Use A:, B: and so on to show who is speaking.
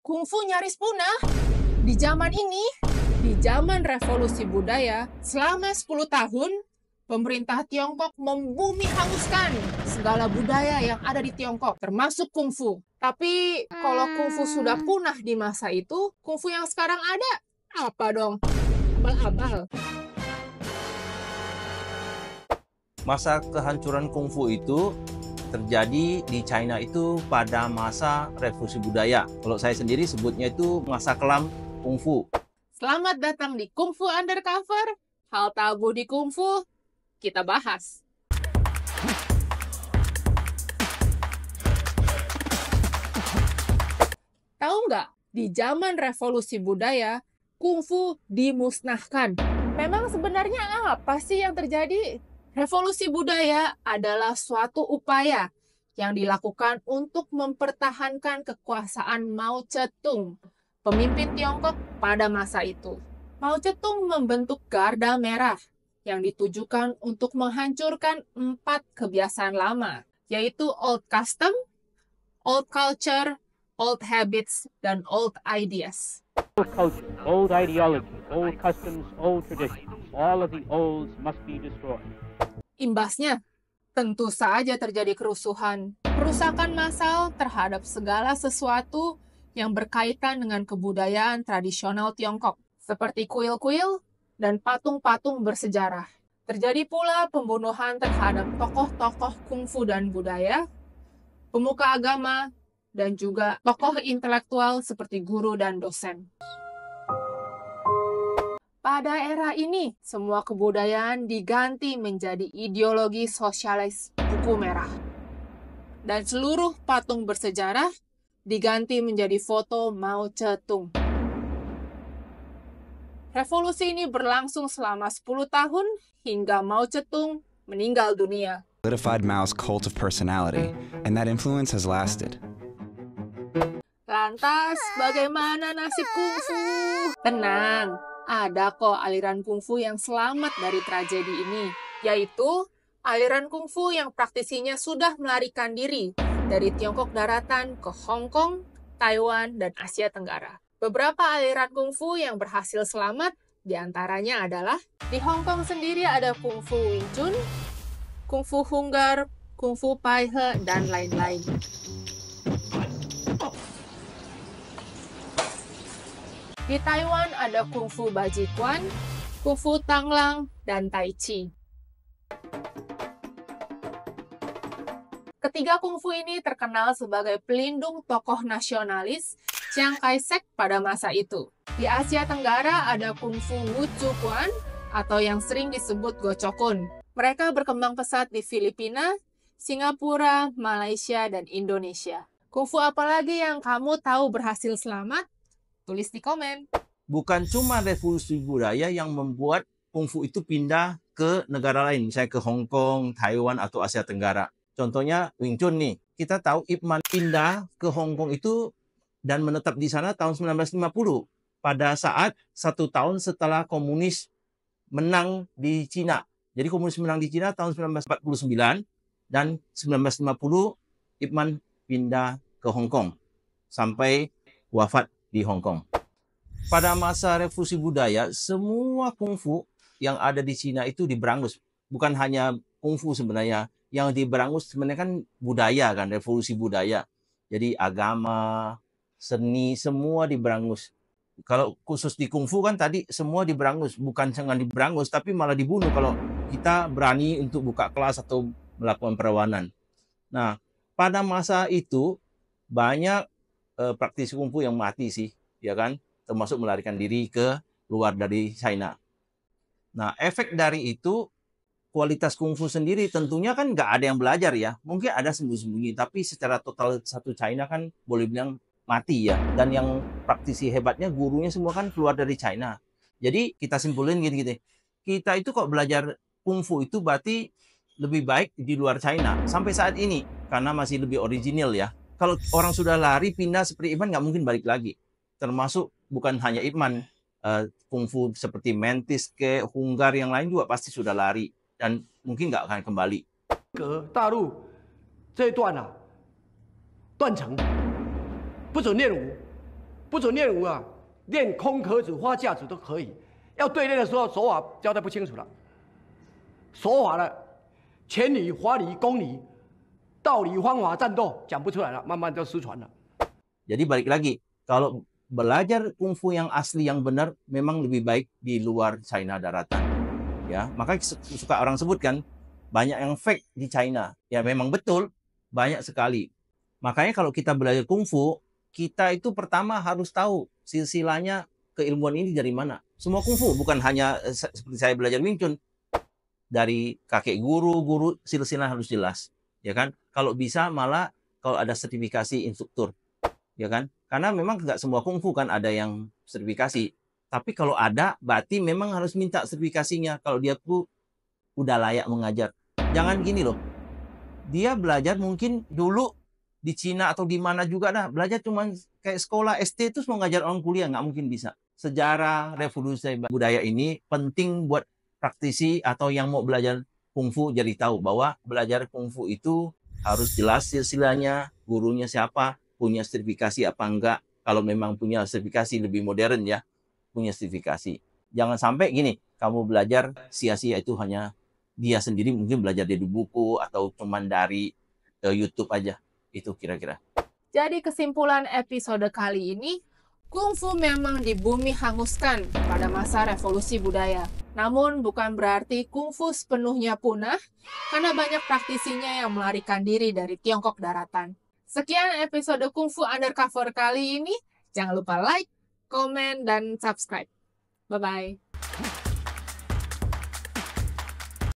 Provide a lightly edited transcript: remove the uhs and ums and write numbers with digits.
A: Kungfu nyaris punah. Di zaman ini, di zaman revolusi budaya, selama 10 tahun, pemerintah Tiongkok membumi hanguskan segala budaya yang ada di Tiongkok, termasuk kungfu. Tapi kalau kungfu sudah punah di masa itu, kungfu yang sekarang ada, apa dong? Abal-abal.
B: Masa kehancuran kungfu itu terjadi di China itu pada masa revolusi budaya. Kalau saya sendiri sebutnya itu masa kelam kungfu.
A: Selamat datang di Kungfu Undercover. Hal tabu di kungfu, kita bahas. Tahu nggak, di zaman revolusi budaya, kungfu dimusnahkan. Memang sebenarnya apa sih yang terjadi? Revolusi budaya adalah suatu upaya yang dilakukan untuk mempertahankan kekuasaan Mao Zedong, pemimpin Tiongkok pada masa itu. Mao Zedong membentuk Garda Merah yang ditujukan untuk menghancurkan 4 kebiasaan lama, yaitu old custom, old culture, old habits, dan old ideas.
C: Old culture, old ideology, old customs, old traditions, all of the olds must be destroyed.
A: Imbasnya, tentu saja terjadi kerusuhan, perusakan massal terhadap segala sesuatu yang berkaitan dengan kebudayaan tradisional Tiongkok, seperti kuil-kuil dan patung-patung bersejarah. Terjadi pula pembunuhan terhadap tokoh-tokoh kungfu dan budaya, pemuka agama, dan juga tokoh intelektual seperti guru dan dosen. Pada era ini, semua kebudayaan diganti menjadi ideologi sosialis buku merah. Dan seluruh patung bersejarah diganti menjadi foto Mao Zedong. Revolusi ini berlangsung selama 10 tahun hingga Mao Zedong meninggal dunia.
D: Solidified Mao's cult of personality, and that influence has lasted.
A: Lantas, bagaimana nasib kungfu? Tenang, ada kok aliran kungfu yang selamat dari tragedi ini, yaitu aliran kungfu yang praktisinya sudah melarikan diri dari Tiongkok daratan ke Hong Kong, Taiwan, dan Asia Tenggara. Beberapa aliran kungfu yang berhasil selamat diantaranya adalah di Hong Kong sendiri ada kungfu Wing Chun, kungfu Hunggar, kungfu Pai He, dan lain-lain. Di Taiwan ada kungfu Bajikuan, kungfu Tanglang, dan Tai Chi. Ketiga kungfu ini terkenal sebagai pelindung tokoh nasionalis Chiang Kai-shek pada masa itu. Di Asia Tenggara ada kungfu Wushu Quan atau yang sering disebut Gocokun. Mereka berkembang pesat di Filipina, Singapura, Malaysia, dan Indonesia. Kungfu apa lagi yang kamu tahu berhasil selamat? Tulis di komen.
B: Bukan cuma revolusi budaya yang membuat kungfu itu pindah ke negara lain, misalnya ke Hong Kong, Taiwan, atau Asia Tenggara. Contohnya Wing Chun nih. Kita tahu Ip Man pindah ke Hong Kong itu dan menetap di sana tahun 1950. Pada saat 1 tahun setelah komunis menang di Cina. Jadi komunis menang di Cina tahun 1949 dan 1950 Ip Man pindah ke Hong Kong sampai wafat di Hong Kong. Pada masa revolusi budaya, semua kungfu yang ada di Cina itu diberangus. Bukan hanya kungfu sebenarnya, yang diberangus sebenarnya kan budaya kan, revolusi budaya. Jadi agama, seni, semua diberangus. Kalau khusus di kungfu kan tadi semua diberangus, bukan jangan diberangus, tapi malah dibunuh kalau kita berani untuk buka kelas atau melakukan perlawanan. Nah, pada masa itu banyak praktisi kungfu yang mati sih, ya kan, termasuk melarikan diri ke luar dari China. Nah, efek dari itu kualitas kungfu sendiri tentunya kan nggak ada yang belajar ya, mungkin ada sembunyi-sembunyi, tapi secara total satu China kan boleh bilang mati ya. Dan yang praktisi hebatnya gurunya semua kan keluar dari China. Jadi kita simpulin gini-gini, kita itu kok belajar kungfu itu berarti lebih baik di luar China sampai saat ini karena masih lebih original ya. Kalau orang sudah lari, pindah seperti Ip Man, nggak mungkin balik lagi. Termasuk bukan hanya Ip Man, kungfu seperti Mantis, ke Hunggar yang lain juga pasti sudah lari. Dan mungkin nggak akan kembali.
E: Ke Dalu, 这一段啊，断层，不准练武，不准练武啊，练空壳子、花架子都可以。要对练的时候，手法交代不清楚了，手法了，拳理、法理、公理、道理、方法、战斗讲不出来了，慢慢就失传了。
B: Jadi balik lagi, kalau belajar kungfu yang asli yang benar memang lebih baik di luar China daratan. Ya, maka suka orang sebutkan banyak yang fake di China. Ya memang betul, banyak sekali. Makanya kalau kita belajar kungfu, kita itu pertama harus tahu silsilahnya keilmuan ini dari mana. Semua kungfu bukan hanya seperti saya belajar Wing Chun dari kakek guru silsilah harus jelas, ya kan? Kalau bisa malah kalau ada sertifikasi instruktur, ya kan? Karena memang nggak semua kungfu kan ada yang sertifikasi. Tapi kalau ada, berarti memang harus minta sertifikasinya kalau dia tuh udah layak mengajar. Jangan gini loh. Dia belajar mungkin dulu di Cina atau di mana juga dah. Belajar cuma kayak sekolah SD terus mau ngajar orang kuliah. Nggak mungkin bisa. Sejarah revolusi budaya ini penting buat praktisi atau yang mau belajar kungfu jadi tahu bahwa belajar kungfu itu harus jelas silsilahnya, gurunya siapa, punya sertifikasi apa enggak. Kalau memang punya sertifikasi lebih modern ya, punya sertifikasi. Jangan sampai gini, kamu belajar sia-sia itu hanya dia sendiri mungkin belajar dari buku atau cuman dari YouTube aja. Itu kira-kira.
A: Jadi kesimpulan episode kali ini, kungfu memang di bumi hanguskan pada masa revolusi budaya. Namun bukan berarti kungfu sepenuhnya punah karena banyak praktisinya yang melarikan diri dari Tiongkok daratan. Sekian episode Kungfu Undercover kali ini. Jangan lupa like, komen, dan subscribe. Bye-bye.